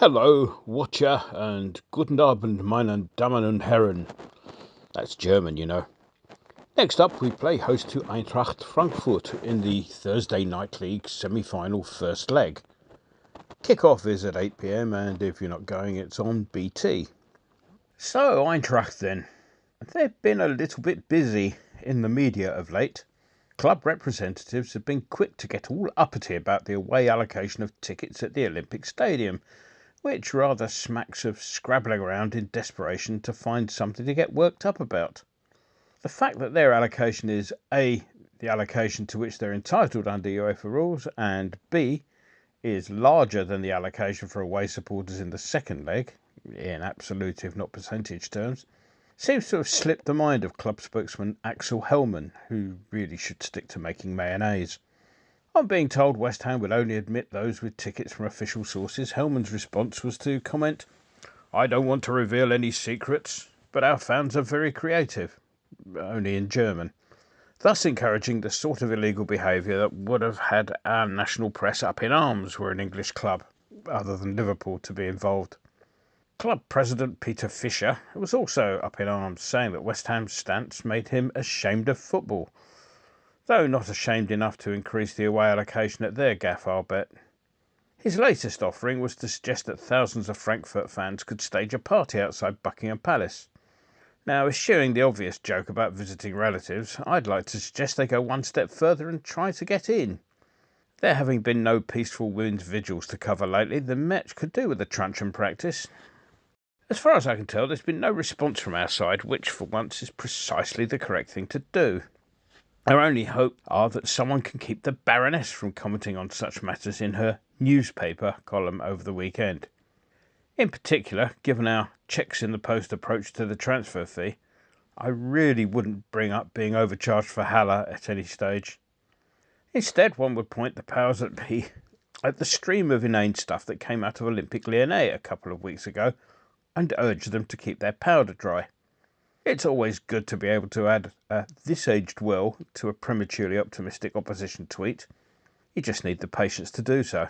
Hello, Watcher, and guten Abend, meine Damen und Herren. That's German, you know. Next up, we play host to Eintracht Frankfurt in the Thursday Night League semi-final first leg. Kick-off is at 8 p.m, and if you're not going, it's on BT. So, Eintracht then. They've been a little bit busy in the media of late. Club representatives have been quick to get all uppity about the away allocation of tickets at the Olympic Stadium, which rather smacks of scrabbling around in desperation to find something to get worked up about. The fact that their allocation is A, the allocation to which they're entitled under UEFA rules, and B, is larger than the allocation for away supporters in the second leg, in absolute if not percentage terms, seems to have slipped the mind of club spokesman Axel Hellman, who really should stick to making mayonnaise. On being told West Ham would only admit those with tickets from official sources, Hellman's response was to comment, "I don't want to reveal any secrets, but our fans are very creative," only in German, thus encouraging the sort of illegal behaviour that would have had our national press up in arms were an English club, other than Liverpool, to be involved. Club president Peter Fischer was also up in arms, saying that West Ham's stance made him ashamed of football, though not ashamed enough to increase the away allocation at their gaff, I'll bet. His latest offering was to suggest that thousands of Frankfurt fans could stage a party outside Buckingham Palace. Now, eschewing the obvious joke about visiting relatives, I'd like to suggest they go one step further and try to get in. There having been no peaceful women's vigils to cover lately, the Met could do with a truncheon practice. As far as I can tell, there's been no response from our side, which for once is precisely the correct thing to do. Our only hope are that someone can keep the Baroness from commenting on such matters in her newspaper column over the weekend. In particular, given our checks in the post approach to the transfer fee, I really wouldn't bring up being overcharged for Haller at any stage. Instead, one would point the powers that be at the stream of inane stuff that came out of Olympique Lyonnais a couple of weeks ago and urge them to keep their powder dry. It's always good to be able to add "this aged well" to a prematurely optimistic opposition tweet. You just need the patience to do so.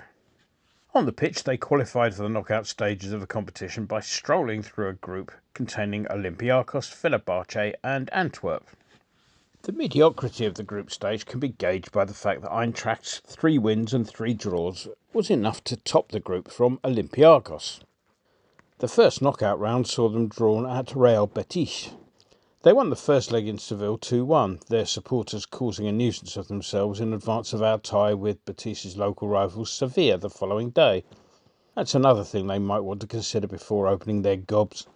On the pitch, they qualified for the knockout stages of the competition by strolling through a group containing Olympiacos, Fenerbahce and Antwerp. The mediocrity of the group stage can be gauged by the fact that Eintracht's 3 wins and 3 draws was enough to top the group from Olympiacos. The first knockout round saw them drawn at Real Betis. They won the first leg in Seville 2-1, their supporters causing a nuisance of themselves in advance of our tie with Betis' local rivals Sevilla the following day. That's another thing they might want to consider before opening their gobs.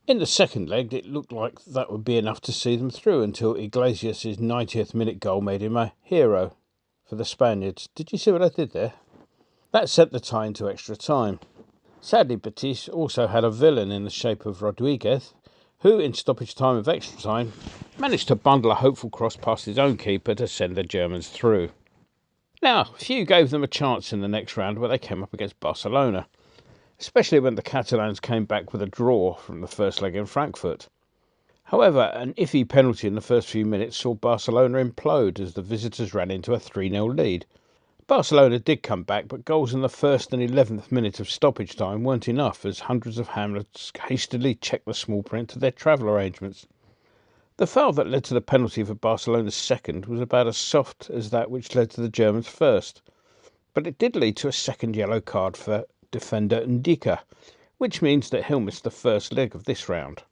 In the second leg, it looked like that would be enough to see them through until Iglesias' 90th minute goal made him a hero for the Spaniards. Did you see what I did there? That sent the tie into extra time. Sadly, Betis also had a villain in the shape of Rodriguez, who, in stoppage time of extra time, managed to bundle a hopeful cross past his own keeper to send the Germans through. Now, few gave them a chance in the next round where they came up against Barcelona, especially when the Catalans came back with a draw from the first leg in Frankfurt. However, an iffy penalty in the first few minutes saw Barcelona implode as the visitors ran into a 3-0 lead. Barcelona did come back, but goals in the first and 11th minute of stoppage time weren't enough, as hundreds of Hamlets hastily checked the small print of their travel arrangements. The foul that led to the penalty for Barcelona's second was about as soft as that which led to the Germans' first, but it did lead to a second yellow card for defender Ndika, which means that he'll miss the first leg of this round.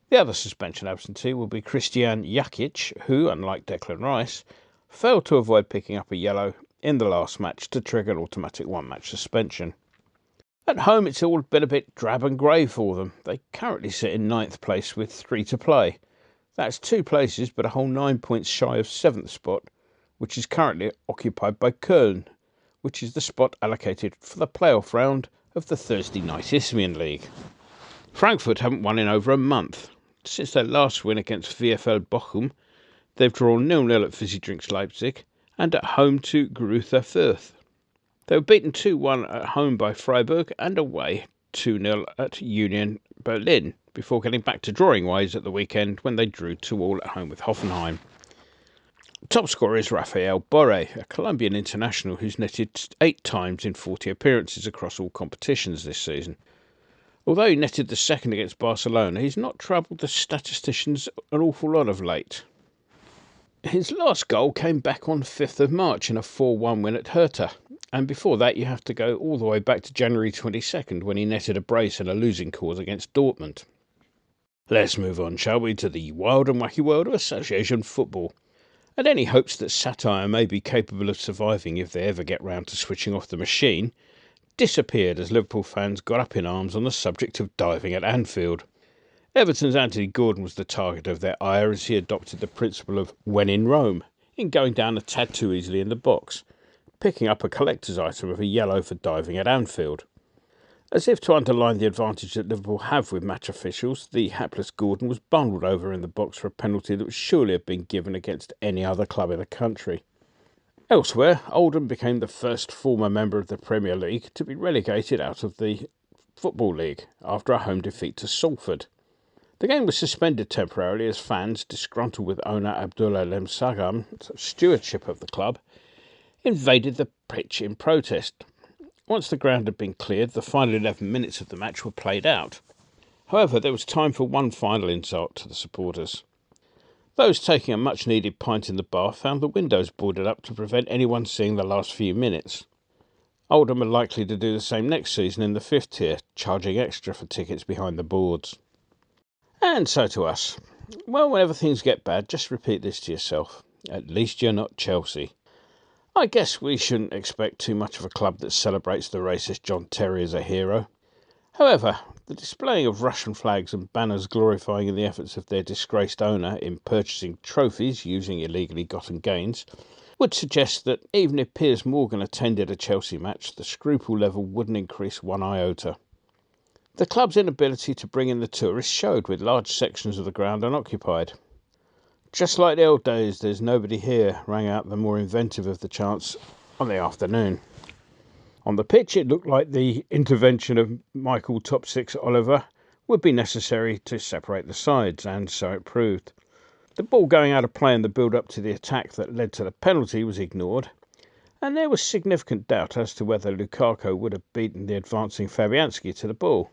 The other suspension absentee will be Christian Jakic, who, unlike Declan Rice, failed to avoid picking up a yellow in the last match to trigger an automatic 1-match suspension. At home, it's all been a bit drab and grey for them. They currently sit in 9th place with 3 to play. That's 2 places, but a whole 9 points shy of 7th spot, which is currently occupied by Köln, which is the spot allocated for the playoff round of the Thursday night Isthmian League. Frankfurt haven't won in over a month. Since their last win against VfL Bochum, they've drawn 0-0 at Fizzy Drinks Leipzig and at home to Greuther Fürth. They were beaten 2-1 at home by Freiburg and away 2-0 at Union Berlin, before getting back to drawing ways at the weekend when they drew 2-2 at home with Hoffenheim. Top scorer is Rafael Borre, a Colombian international who's netted 8 times in 40 appearances across all competitions this season. Although he netted the second against Barcelona, he's not troubled the statisticians an awful lot of late. His last goal came back on 5th of March in a 4-1 win at Hertha, and before that you have to go all the way back to January 22nd when he netted a brace in a losing cause against Dortmund. Let's move on, shall we, to the wild and wacky world of association football. And any hopes that satire may be capable of surviving if they ever get round to switching off the machine disappeared as Liverpool fans got up in arms on the subject of diving at Anfield. Everton's Anthony Gordon was the target of their ire as he adopted the principle of when in Rome, in going down a tad too easily in the box, picking up a collector's item of a yellow for diving at Anfield. As if to underline the advantage that Liverpool have with match officials, the hapless Gordon was bundled over in the box for a penalty that would surely have been given against any other club in the country. Elsewhere, Oldham became the first former member of the Premier League to be relegated out of the Football League after a home defeat to Salford. The game was suspended temporarily as fans, disgruntled with owner Abdullah Lemsagam's stewardship of the club, invaded the pitch in protest. Once the ground had been cleared, the final 11 minutes of the match were played out. However, there was time for one final insult to the supporters. Those taking a much-needed pint in the bar found the windows boarded up to prevent anyone seeing the last few minutes. Oldham are likely to do the same next season in the 5th tier, charging extra for tickets behind the boards. And so to us. Well, whenever things get bad, just repeat this to yourself. At least you're not Chelsea. I guess we shouldn't expect too much of a club that celebrates the racist John Terry as a hero. However, the displaying of Russian flags and banners glorifying the efforts of their disgraced owner in purchasing trophies using illegally gotten gains would suggest that even if Piers Morgan attended a Chelsea match, the scruple level wouldn't increase one iota. The club's inability to bring in the tourists showed with large sections of the ground unoccupied. Just like the old days, there's nobody here, rang out the more inventive of the chants on the afternoon. On the pitch, it looked like the intervention of Michael Top Six Oliver would be necessary to separate the sides, and so it proved. The ball going out of play in the build-up to the attack that led to the penalty was ignored, and there was significant doubt as to whether Lukaku would have beaten the advancing Fabianski to the ball.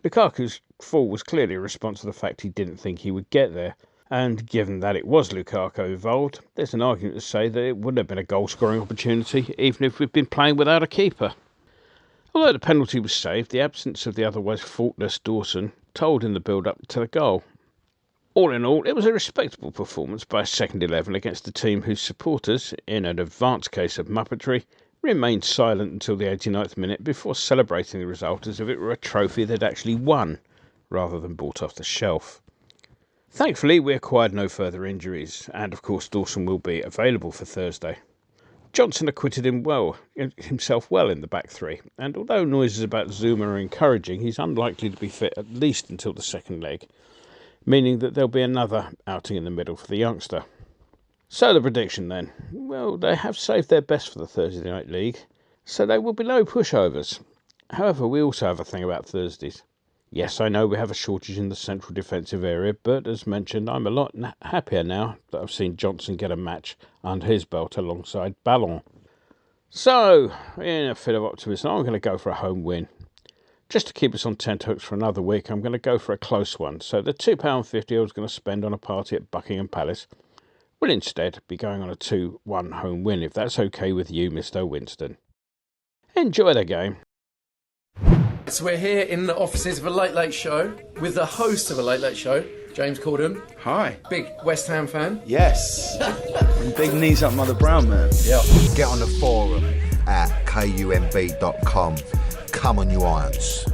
Lukaku's fall was clearly a response to the fact he didn't think he would get there, and given that it was Lukaku involved, there's an argument to say that it wouldn't have been a goal-scoring opportunity even if we'd been playing without a keeper. Although the penalty was saved, the absence of the otherwise faultless Dawson told in the build-up to the goal. All in all, it was a respectable performance by a second 11 against a team whose supporters, in an advanced case of muppetry, remained silent until the 89th minute before celebrating the result as if it were a trophy they'd actually won, rather than bought off the shelf. Thankfully, we acquired no further injuries, and of course Dawson will be available for Thursday. Johnson acquitted himself well in the back three, and although noises about Zuma are encouraging, he's unlikely to be fit at least until the second leg, meaning that there'll be another outing in the middle for the youngster. So the prediction then. Well, they have saved their best for the Thursday Night League, so there will be no pushovers. However, we also have a thing about Thursdays. Yes, I know we have a shortage in the central defensive area, but as mentioned, I'm a lot happier now that I've seen Johnson get a match under his belt alongside Ballon. So, in a fit of optimism, I'm going to go for a home win. Just to keep us on tenterhooks for another week, I'm going to go for a close one. So the £2.50 I was going to spend on a party at Buckingham Palace will instead be going on a 2-1 home win, if that's okay with you, Mr. Winston. Enjoy the game. So we're here in the offices of a Late Late Show with the host of a Late Late Show, James Corden. Hi. Big West Ham fan. Yes. And big knees up Mother Brown, man. Yeah. Get on the forum at kumb.com. Come on, you irons.